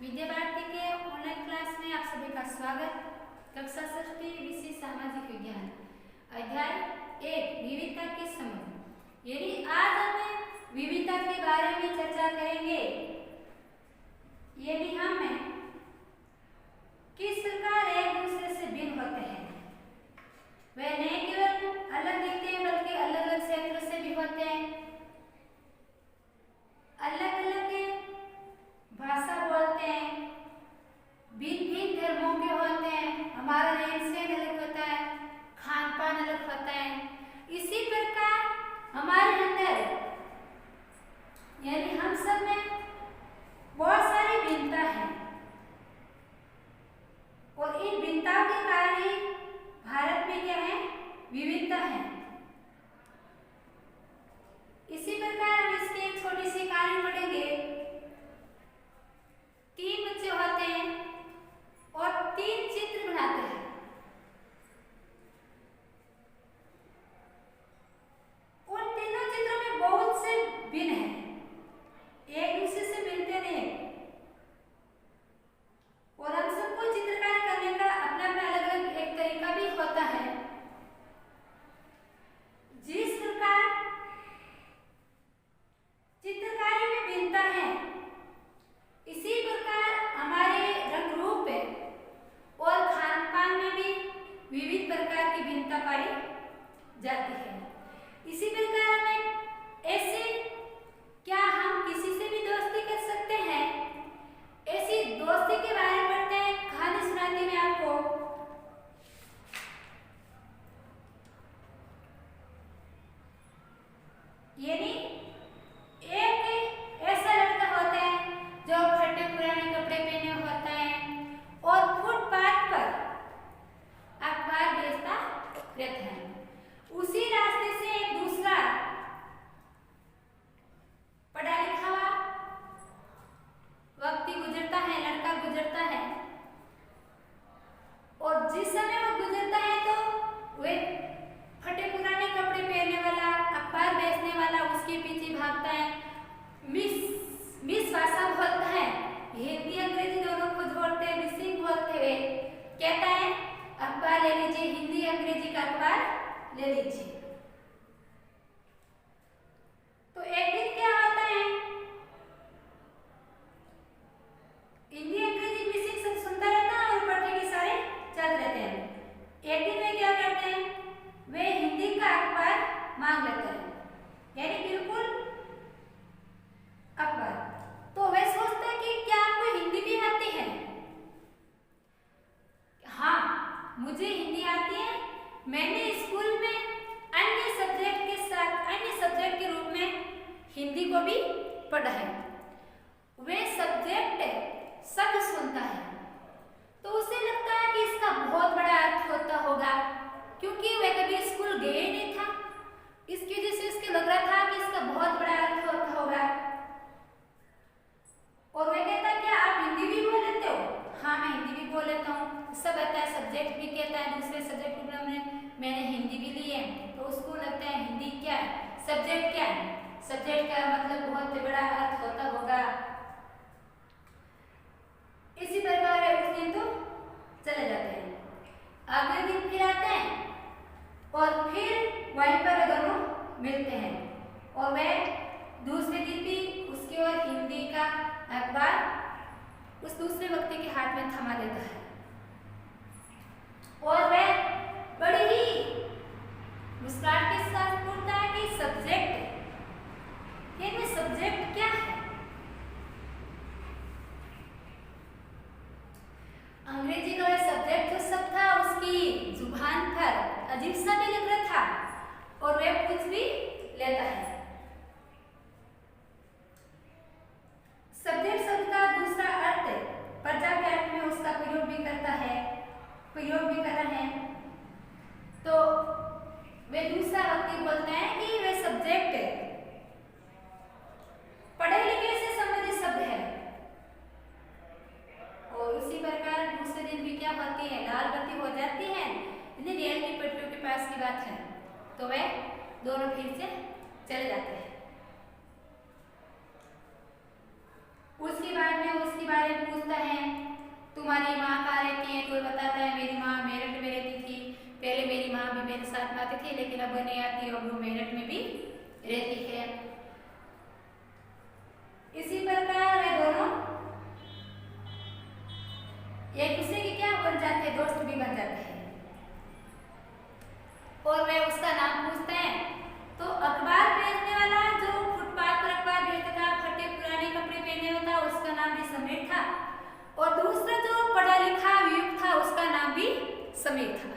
विद्या भारती के online class में आप सभी का स्वागत। कक्षा 6 विषय सामाजिक विज्ञान, अध्याय 1 विविधता की समझ। यानी आज हम विविधता के बारे में चर्चा करेंगे। यदि हम किस प्रकार एक दूसरे से भिन्न होते हैं, वे नहीं केवल अलग दिखते हैं बल्कि अलग अलग क्षेत्रों से भी होते हैं, अलग अलग भाषा बोलते हैं, भिन्न भिन्न धर्मों के होते हैं, हमारा रहन सहन अलग होता है, खान पान अलग होता है। इसी प्रकार हमारे अंदर यानी हम सब में बहुत सारी भिन्नता है और इन भिन्नताओं के कारण ही भारत में क्या है, विविधता है। इसी प्रकार हम इसकी एक छोटी सी कहानी पढ़ेंगे। 3 बच्चे होते हैं और 3 चित्र बनाते हैं। उन तीनों चित्रों में बहुत से भिन्न हैं, एक दूसरे से मिलते नहीं और हम सबको चित्रकारी करने का अपना अपना अलग अलग एक तरीका भी होता है। जिस प्रकार चित्रकारी में भिन्नता है, इसी प्रकार हमारे रंग रूप और खान पान में भी विविध प्रकार की भिन्नता पाई जाती है। इसी प्रकार हमें ऐसे क्या हम किसी से भी दोस्ती कर सकते हैं, ऐसी दोस्ती के बारे में पढ़ते हैं। कहानी सुनाती मैं आपको। यानी एक ऐसा लड़का होता है जो फटे पुराने कपड़े पहने होता है और फुटपाथ पर अखबार बेचता रहता है। उसी रास्ते से एक दूसरा पढ़ा लिखा हुआ व्यक्ति गुजरता है, लड़का गुजरता है और जिस समय वो गुजरता है तो वे फटे पुराने कपड़े पहनने वाला, अखबार बेचने वाला उसके पीछे भागता है, मिस भाषा बोलता है, हिंदी अंग्रेजी दोनों को जोड़ते हैं, मिसिंग बोलते हुए कहता है अखबार ले लीजिए, हिंदी अंग्रेजी का अखबार ले लीजिए। तो एक दिन क्या होता है, हिंदी अंग्रेजी मिसिंग सब सुनता रहता है और पढ़ने के सारे चल रहते हैं। एक दिन वे क्या करते हैं, वे हिंदी का अखबार मांग लेते हैं, यानी बिल्कुल अखबार। तो वे सोचते हैं कि क्या आपको हिंदी भी आती है? हाँ, मुझे हिंदी आती है। मैंने स्कूल में अन्य सब्जेक्ट के साथ अन्य सब्जेक्ट के रूप में हिंदी को भी पढ़ा है। वे सब्जेक्ट सब सुनता है तो उसे लगता है कि इसका बहुत बड़ा अर्थ होता होगा, क्योंकि वे कभी स्कूल गए नहीं था। इसकी वजह से उसके लग रहा था कि इसका बहुत बड़ा अर्थ होता होगा। और वे कहता क्या आप हिंदी भी बोल लेते हो? हाँ, मैं हिंदी भी बोल लेता हूँ। सब कहता है, सब्जेक्ट भी कहता है, दूसरे सब्जेक्ट में मैंने हिंदी भी ली है। तो उसको लगता है हिंदी क्या है, सब्जेक्ट क्या है, सब्जेक्ट का मतलब बहुत बड़ा अर्थ होता होगा। इसी प्रकार उस दिन तो चले जाते हैं। अगले दिन फिर आते हैं और फिर वहीं पर दोनों मिलते हैं और वह दूसरे दिन भी उसकी ओर हिंदी का अखबार उस दूसरे व्यक्ति के हाथ में थमा देता है और वह बड़ी ही मुस्कुराहट के साथ पूछता है कि सब्जेक्ट क्या है? अंग्रेजी का वह सब्जेक्ट जो सब था उसकी जुबान पर अजीब सा भी लग रहा था और वह पूछ भी लेता है। सब्जेक्ट शब्द का दूसरा अर्थ प्रजा के अर्थ में उसका प्रयोग भी कर रहा है। तो वे दूसरा व्यक्ति बोलते हैं कि वे सब्जेक्ट पढ़े लिखे से संबंधित शब्द है। और उसी प्रकार दूसरे दिन भी क्या होती है, लाल बत्ती हो जाती है, रेल की पटरियों के पास की बात है। तो वे दोनों फिर से चले जाते हैं। उसके बाद में उसके बारे में पूछता थी लेकिन अब नहीं आती और वो मेरठ में भी रहती है। इसी प्रकार वे दोनों एक दूसरे के क्या बन जाते हैं, दोस्त भी बन जाते हैं। और वे उसका नाम पूछते हैं। तो अखबार बेचने वाला जो फुटपाथ पर अखबार बेचता था, फटे पुराने कपड़े पहने होता, उसका नाम भी समीर था। और दूसरा जो पढ़ा लिखा युवक था उसका नाम भी समीर था।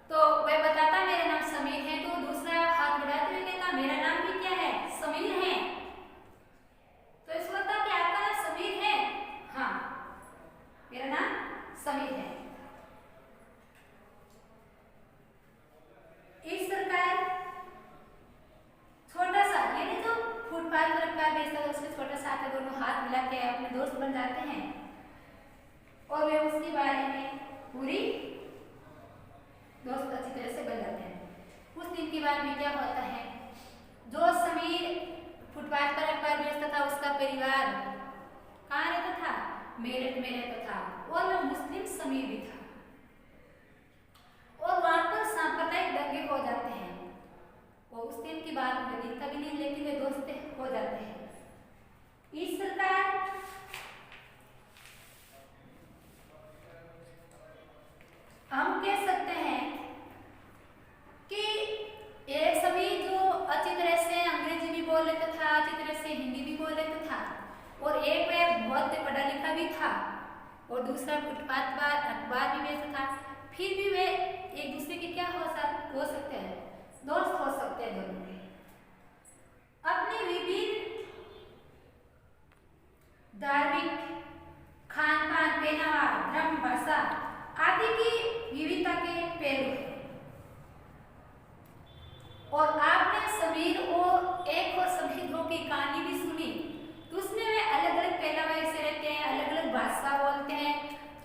तो वह बताता मेरा नाम समीर है, तो दूसरा हाथ बढ़ाते हुए कहता मेरा नाम भी क्या है, समीर है। तो इसको कहता कि आपका नाम समीर है? हाँ, मेरा नाम समीर है। इस प्रकार छोटा सा यानी जो फुटपाथ पर अखबार बेचता था उसके छोटा सा हाथ, दोनों हाथ मिला के अपने दोस्त बन जाते हैं और वे उसके बारे में पूरी दोस्त अच्छी तरह से बन जाते हैं। कुछ दिन के बाद में क्या होता है, जो समीर फुटपाथ पर अखबार बेचता था उसका परिवार कहाँ रहता था, मेरठ में रहता था और वह मुस्लिम समीर भी था। और वहां पर सांप्रदायिक दंगे हो जाते हैं और उस दिन की बात में दिखता भी नहीं लेकिन वे दोस्त हो जाते हैं। इस प्रकार हम कह सकते हैं कि एक समीर जो अच्छी तरह से अंग्रेजी भी बोल लेता था, अच्छी तरह से हिंदी भी बोल लेता था और एक वह बहुत पढ़ा लिखा भी था और दूसरा फुटपाथ पर अखबार भी बेचता था। फिर भी वे एक दूसरे के क्या हो सकते हैं, दोस्त हो सकते हैं। दोनों अपने विभिन्न धार्मिक, खान पान, पहनावा, धर्म, भाषा आदि की विविधता के पहलू हैं। और आपने समीर और एक और समीर दो की कहानी भी सुनी, तो उसमें वे अलग अलग पहनावे से रहते हैं, अलग अलग भाषा बोलते हैं,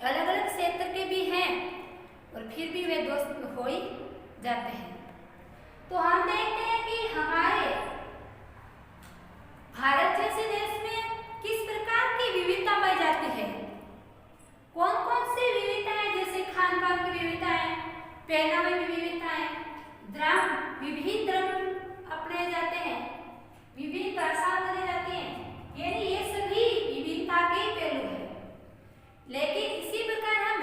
अलग अलग क्षेत्र के भी हैं और फिर भी वे दोस्त हो ही जाते हैं। तो हम देखते हैं कि हमारे भारत जैसे देश में किस प्रकार की विविधता पाई जाती है। कौन कौन सी विविधताएं, जैसे खान पान की विविधताएं, पहनावे की विविधताएं, धर्म, विभिन्न धर्म अपनाए जाते हैं, विभिन्न भाषा बोली जाती हैं, यानी ये सभी विविधता के पहलू हैं। लेकिन इसी प्रकार हम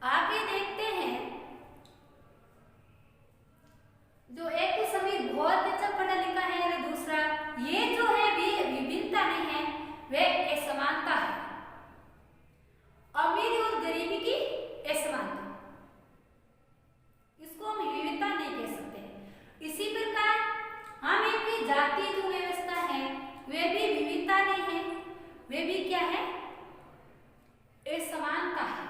आगे देखते हैं, जो एक तो समीर बहुत अच्छा पढ़ा लिखा है और दूसरा ये जो है विभिन्नता नहीं है, वह असमानता है, अमीरी और गरीबी की असमानता, इसको हम विविधता नहीं कह सकते। इसी प्रकार हम एक जातीय जो व्यवस्था है वे भी विविधता नहीं है, वे भी क्या है, असमानता है।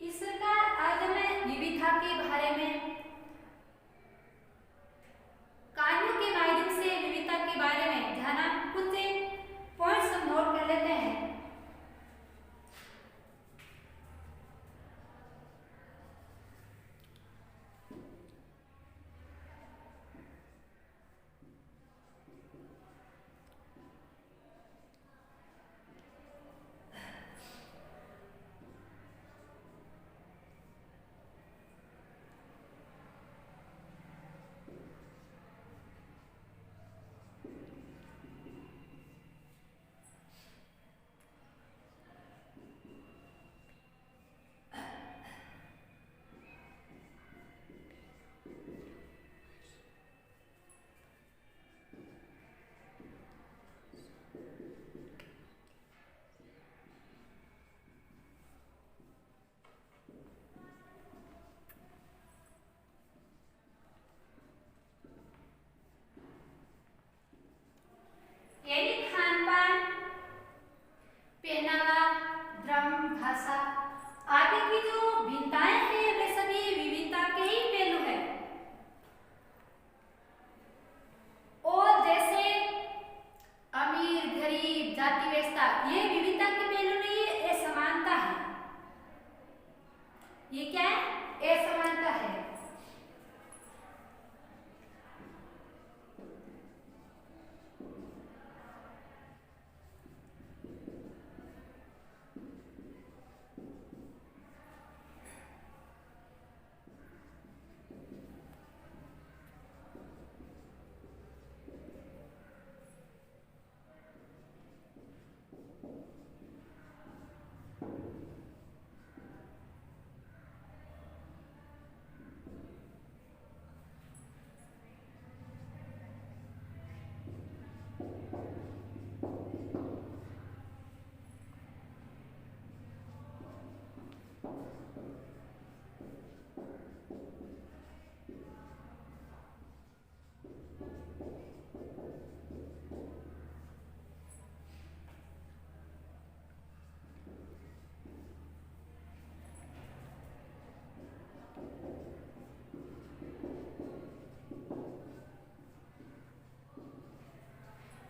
इस प्रकार आज हमें विविधता के बारे में कार्यों के माध्यम से विविधता के बारे में जाना, कुछ पॉइंट्स हम नोट कर लेते हैं।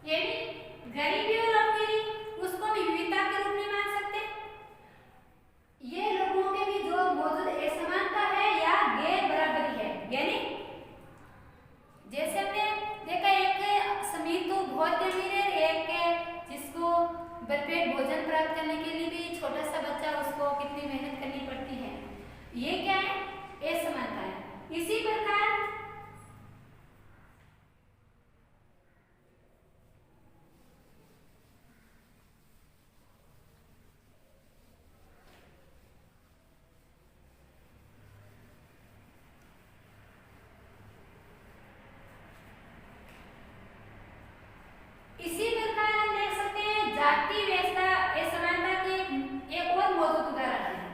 यानी गरीबी और अमीरी उसको भी विविधता के रूप में मान सकते हैं। ये लोगों के बीच जो मौजूद असमानता है या गैर बराबरी है, यानी जैसे हमने देखा एक समीर तो बहुत अमीर है, एक जिसको भरपेट भोजन प्राप्त करने के लिए भी छोटा सा बच्चा उसको कितनी मेहनत करनी पड़ती है। ये क्या है? असमानता है। इसी प्रकार हम देख सकते हैं जाति व्यवस्था असमानता के एक और मौजूद उदाहरण है।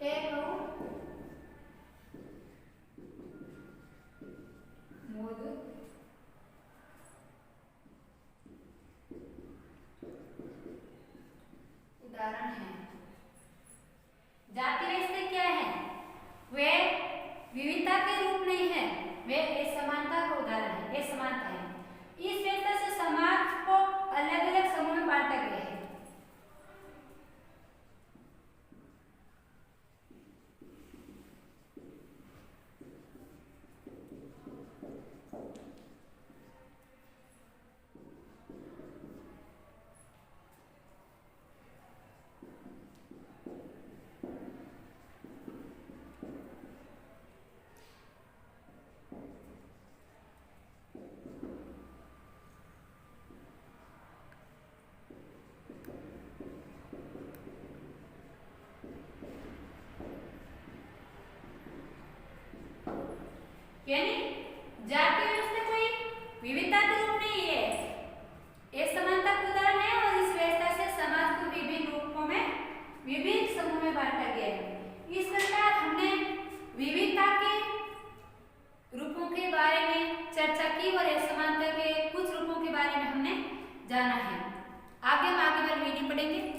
एक मौजूद उदाहरण है। जाति व्यवस्था क्या है? वे विविधता के रूप नहीं है, वे असमानता का उदाहरण है, असमानता है। इस व्यवस्था से समाज को अलग अलग समूह में बांटा गया है। यानी जाति व्यवस्था कोई विविधता के रूप नहीं है, असमानता का उदाहरण है और इस व्यवस्था से समाज को विभिन्न रूपों में विभिन्न समूह में बांटा गया है। इस प्रकार हमने विविधता के रूपों के बारे में चर्चा की और असमानता के कुछ रूपों के बारे में हमने जाना है। आगे हम आगे वाली वीडियो पढ़ेंगे।